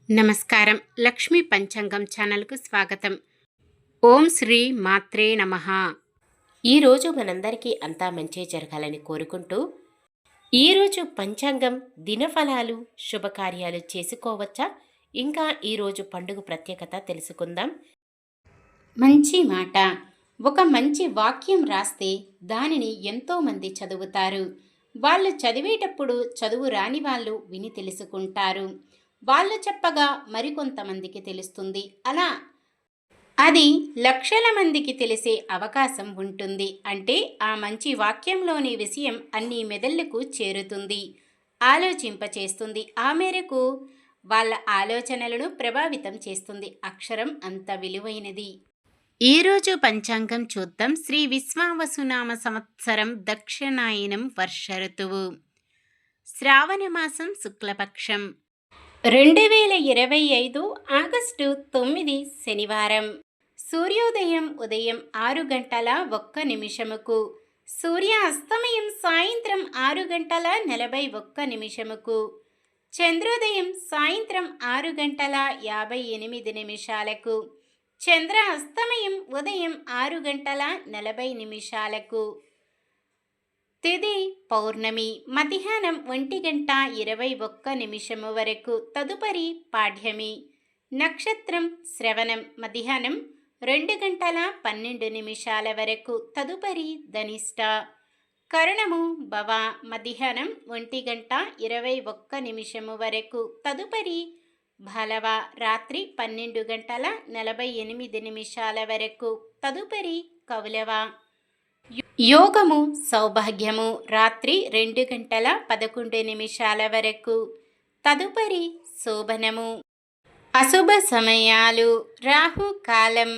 నమస్కారం. లక్ష్మీ పంచాంగం ఛానల్కు స్వాగతం. ఓం శ్రీ మాత్రే నమః. ఈరోజు మనందరికీ అంతా మంచి జరగాలని కోరుకుంటూ, ఈరోజు పంచాంగం దినఫలాలు శుభకార్యాలు చేసుకోవచ్చా, ఇంకా ఈరోజు పండుగ ప్రత్యేకత తెలుసుకుందాం. మంచి మాట. ఒక మంచి వాక్యం రాస్తే దానిని ఎంతోమంది చదువుతారు. వాళ్ళు చదివేటప్పుడు చదువు రాని వాళ్ళు విని తెలుసుకుంటారు. వాళ్ళు చెప్పగా మరికొంతమందికి తెలుస్తుంది. అలా అది లక్షల మందికి తెలిసే అవకాశం ఉంటుంది. అంటే ఆ మంచి వాక్యంలోని విషయం అన్ని మెదళ్లకు చేరుతుంది, ఆలోచింపచేస్తుంది. ఆ మేరకు వాళ్ళ ఆలోచనలను ప్రభావితం చేస్తుంది. అక్షరం అంత విలువైనది. ఈరోజు పంచాంగం చూద్దాం. శ్రీ విశ్వావసునామ సంవత్సరం దక్షిణాయనం వర్ష ఋతువు, శ్రావణ మాసం శుక్లపక్షం, 2025 ఆగస్టు 9 శనివారం. సూర్యోదయం ఉదయం 6:01 సూర్య అస్తమయం సాయంత్రం 6:41 చంద్రోదయం సాయంత్రం 6:58 చంద్ర అస్తమయం ఉదయం 6:40 తిథి పౌర్ణమి మధ్యాహ్నం 1:21 వరకు. తదుపరి పాడ్యమి. నక్షత్రం శ్రవణం మధ్యాహ్నం 2:12 వరకు. తదుపరి ధనిష్ట. కరణము భవ మధ్యాహ్నం 1:21 వరకు. తదుపరి భలవ రాత్రి 12:48 వరకు. తదుపరి కౌలవ. యోగము సౌభాగ్యము రాత్రి 2:11 వరకు. తదుపరి శోభనము. అశుభ సమయాలు రాహు కాలం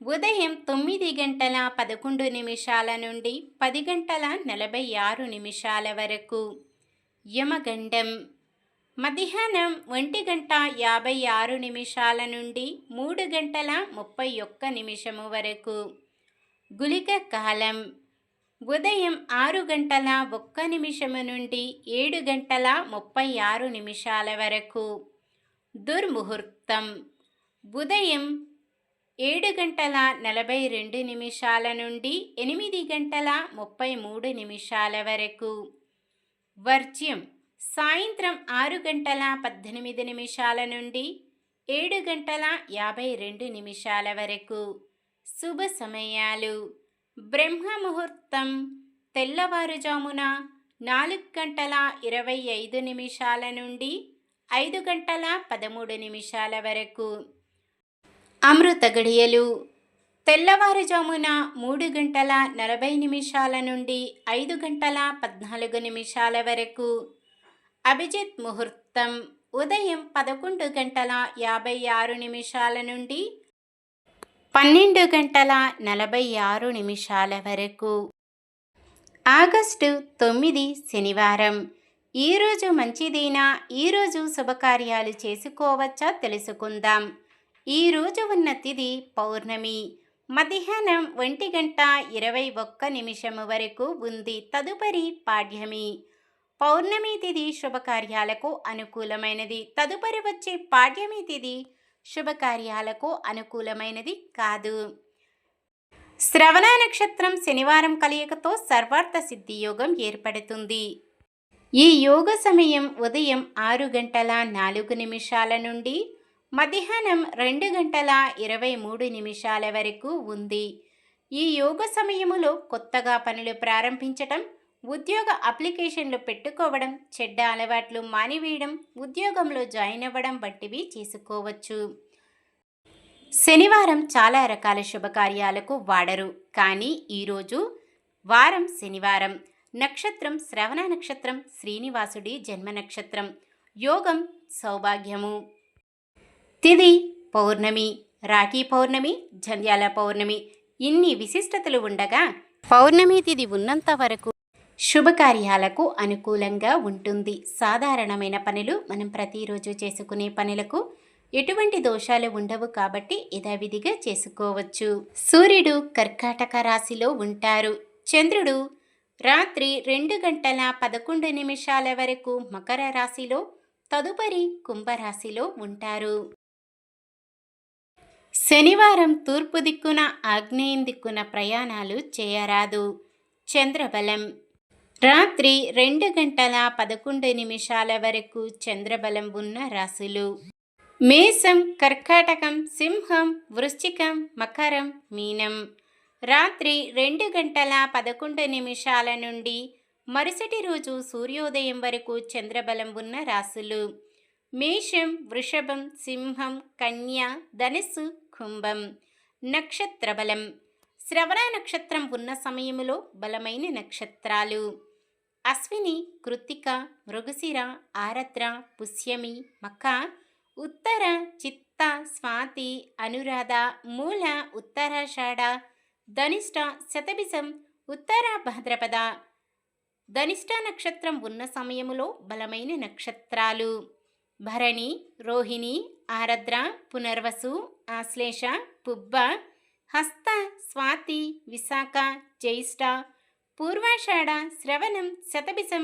ఉదయం 9:11 నుండి 10:46 వరకు. యమగండం మధ్యాహ్నం 1:56 నుండి 3:31 వరకు. గుళిక కాలం ఉదయం 6:01 నుండి 7:36 వరకు. దుర్ముహూర్తం ఉదయం 7:42 నుండి 8:33 వరకు. వర్జ్యం సాయంత్రం 6:18 నుండి 7:52 వరకు. శుభ సమయాలు బ్రహ్మ ముహూర్తం తెల్లవారుజామున 4:25 నుండి 5:13 వరకు. అమృత గడియలు తెల్లవారుజామున 3:40 నుండి 5:14 వరకు. అభిజిత్ ముహూర్తం ఉదయం 11:56 నుండి 12:46 వరకు. ఆగస్టు 9 శనివారం. ఈరోజు మంచిదేనా? ఈరోజు శుభకార్యాలు చేసుకోవచ్చా తెలుసుకుందాం. ఈరోజు ఉన్న తిథి పౌర్ణమి మధ్యాహ్నం 1:21 వరకు ఉంది. తదుపరి పాడ్యమి. పౌర్ణమి తిథి శుభకార్యాలకు అనుకూలమైనది. తదుపరి వచ్చే పాడ్యమి తిథి శుభకార్యాలకు అనుకూలమైనది కాదు. శ్రవణ నక్షత్రం శనివారం కలయికతో సర్వార్థ సిద్ధి యోగం ఏర్పడుతుంది. ఈ యోగ సమయం ఉదయం 6:04 నుండి మధ్యాహ్నం 2:23 వరకు ఉంది. ఈ యోగ సమయములో కొత్తగా పనులు ప్రారంభించటం, ఉద్యోగ అప్లికేషన్లు పెట్టుకోవడం, చెడ్డ అలవాట్లు మానివేయడం, ఉద్యోగంలో జాయిన్ అవ్వడం వంటివి చేసుకోవచ్చు. శనివారం చాలా రకాల శుభకార్యాలకు వాడరు. కానీ ఈరోజు వారం శనివారం. నక్షత్రం శ్రవణ నక్షత్రం, శ్రీనివాసుడి జన్మ నక్షత్రం. యోగం సౌభాగ్యము. తిథి పౌర్ణమి, రాఖీ పౌర్ణమి, జంధ్యాల పౌర్ణమి. ఇన్ని విశిష్టతలు ఉండగా పౌర్ణమి తిథి ఉన్నంత వరకు శుభకార్యాలకు అనుకూలంగా ఉంటుంది. సాధారణమైన పనులు మనం ప్రతిరోజు చేసుకునే పనులకు ఎటువంటి దోషాలు ఉండవు కాబట్టి యథావిధిగా చేసుకోవచ్చు. సూర్యుడు కర్కాటక రాశిలో ఉంటారు. చంద్రుడు రాత్రి 2:11 వరకు మకర రాశిలో, తదుపరి కుంభరాశిలో ఉంటారు. శనివారం తూర్పు దిక్కున ఆగ్నేయం దిక్కున ప్రయాణాలు చేయరాదు. చంద్రబలం రాత్రి 2 గంటల 11 నిమిషాల వరకు చంద్రబలం ఉన్న రాశులు: మేషం, కర్కాటకం, సింహం, వృశ్చికం, మకరం, మీనం. రాత్రి 2 గంటల 11 నిమిషాల నుండి మరుసటి రోజు సూర్యోదయం వరకు చంద్రబలం ఉన్న రాశులు: మేషం, వృషభం, సింహం, కన్య, ధనుస్సు, కుంభం. నక్షత్ర బలం: శ్రవణ నక్షత్రం ఉన్న సమయములో బలమైన నక్షత్రాలు: అశ్విని, కృత్తిక, మృగశిర, ఆరద్ర, పుష్యమి, మఖ, ఉత్తర, చిత్త, స్వాతి, అనురాధ, మూల, ఉత్తరాషాఢ, ధనిష్ట, శతభిషం, ఉత్తర భాద్రపద. ధనిష్ట నక్షత్రం ఉన్న సమయములో బలమైన నక్షత్రాలు: భరణి, రోహిణి, ఆరద్ర, పునర్వసు, ఆశ్లేష, పుబ్బ, హస్త, స్వాతి, విశాఖ, జ్యేష్ఠ, పూర్వాషాఢ, శ్రవణం, శతభిషం,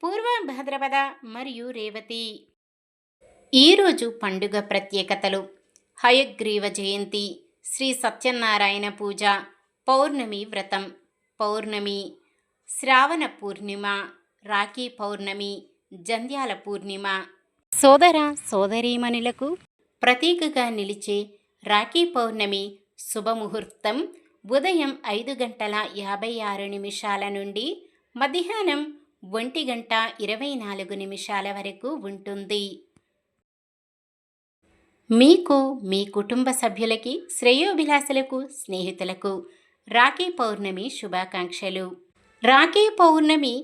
పూర్వ భాద్రపద మరియు రేవతి. ఈరోజు పండుగ ప్రత్యేకతలు: హయగ్రీవ జయంతి, శ్రీ సత్యనారాయణ పూజ, పౌర్ణమి వ్రతం, పౌర్ణమి, శ్రావణ పూర్ణిమ, రాఖీ పౌర్ణమి, జంధ్యాల పూర్ణిమ. సోదర సోదరీమణులకు ప్రతీకగా నిలిచే రాఖీ పౌర్ణమి శుభముహూర్తం ఉదయం 5 గంటల 56 నిమిషాల నుండి మధ్యాహ్నం 1 గంట 24 నిమిషాల వరకు ఉంటుంది. మీకు, మీ కుటుంబ సభ్యులకి, శ్రేయోభిలాషులకు, స్నేహితులకు రాఖీ పౌర్ణమి శుభాకాంక్షలు. రాఖీ పౌర్ణమి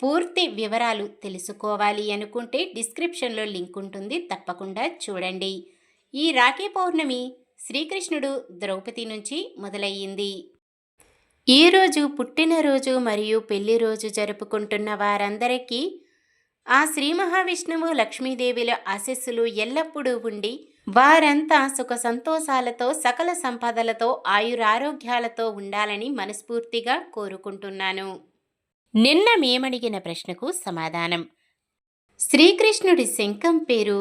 పూర్తి వివరాలు తెలుసుకోవాలి అనుకుంటే డిస్క్రిప్షన్లో లింక్ ఉంటుంది, తప్పకుండా చూడండి. ఈ రాఖీ పౌర్ణమి శ్రీకృష్ణుడు ద్రౌపది నుంచి మొదలయ్యింది. ఈరోజు పుట్టినరోజు మరియు పెళ్లి రోజు జరుపుకుంటున్న వారందరికీ ఆ శ్రీ మహావిష్ణువు, లక్ష్మీదేవిల ఆశీస్సులు ఎల్లప్పుడూ ఉండి వారంతా సుఖ సంతోషాలతో, సకల సంపదలతో, ఆయురారోగ్యాలతో ఉండాలని మనస్ఫూర్తిగా కోరుకుంటున్నాను. నిన్న మేమడిగిన ప్రశ్నకు సమాధానం: శ్రీకృష్ణుడి శంఖం పేరు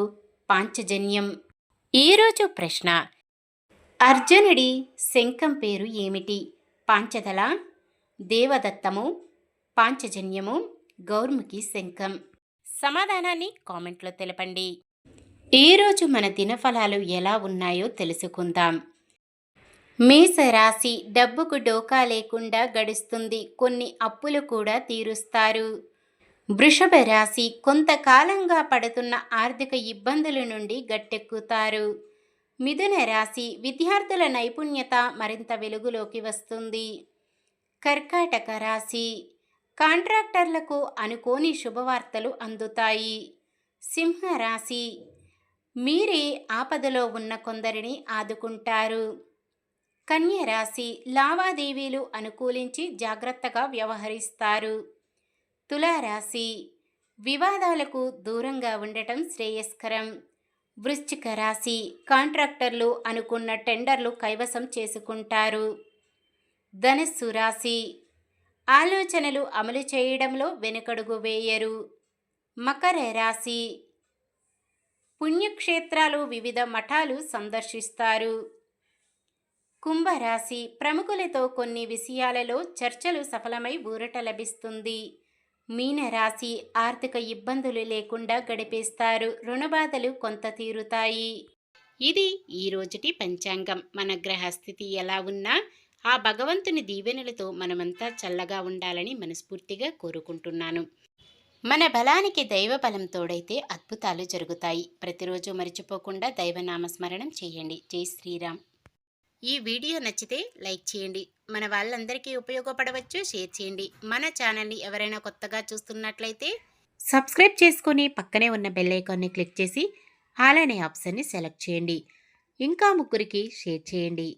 పాంచజన్యం. ఈరోజు ప్రశ్న: అర్జునుడి శంఖం పేరు ఏమిటి? పాంచదళ, దేవదత్తము, పాంచజన్యము, గౌర్ముఖి శంఖం. సమాధానాన్ని కామెంట్లో తెలపండి. ఈరోజు మన దినఫలాలు ఎలా ఉన్నాయో తెలుసుకుందాం. మేషరాశి: డబ్బుకు డోకా లేకుండా గడుస్తుంది, కొన్ని అప్పులు కూడా తీరుస్తారు. వృషభ రాశి: కొంతకాలంగా పడుతున్న ఆర్థిక ఇబ్బందుల నుండి గట్టెక్కుతారు. మిథున రాశి: విద్యార్థుల నైపుణ్యత మరింత వెలుగులోకి వస్తుంది. కర్కాటక రాశి: కాంట్రాక్టర్లకు అనుకోని శుభవార్తలు అందుతాయి. సింహరాశి: మీరే ఆపదలో ఉన్న కొందరిని ఆదుకుంటారు. కన్య రాశి: లావాదేవీలు అనుకూలించి జాగ్రత్తగా వ్యవహరిస్తారు. తులారాశి: వివాదాలకు దూరంగా ఉండటం శ్రేయస్కరం. వృశ్చిక రాశి: కాంట్రాక్టర్లు అనుకున్న టెండర్లు కైవసం చేసుకుంటారు. ధనుస్సు రాశి: ఆలోచనలు అమలు చేయడంలో వెనుకడుగు వేయరు. మకర రాశి: పుణ్యక్షేత్రాలు, వివిధ మఠాలు సందర్శిస్తారు. కుంభరాశి: ప్రముఖులతో కొన్ని విషయాలలో చర్చలు సఫలమై ఊరట లభిస్తుంది. మీనరాశి: ఆర్థిక ఇబ్బందులు లేకుండా గడిపేస్తారు, రుణబాధలు కొంత తీరుతాయి. ఇది ఈరోజుటి పంచాంగం. మన గ్రహస్థితి ఎలా ఉన్నా ఆ భగవంతుని దీవెనలతో మనమంతా చల్లగా ఉండాలని మనస్ఫూర్తిగా కోరుకుంటున్నాను. మన బలానికి దైవ బలం తోడైతే అద్భుతాలు జరుగుతాయి. ప్రతిరోజు మర్చిపోకుండా దైవనామస్మరణం చేయండి. జై శ్రీరామ్. ఈ వీడియో నచ్చితే లైక్ చేయండి. మన వాళ్ళందరికీ ఉపయోగపడవచ్చు, షేర్ చేయండి. మన ఛానల్ని ఎవరైనా కొత్తగా చూస్తున్నట్లయితే సబ్స్క్రైబ్ చేసుకొని పక్కనే ఉన్న బెల్ ఐకాన్ని క్లిక్ చేసి ఆల్ అనే ఆప్షన్ని సెలెక్ట్ చేయండి. ఇంకా ముగ్గురికి షేర్ చేయండి.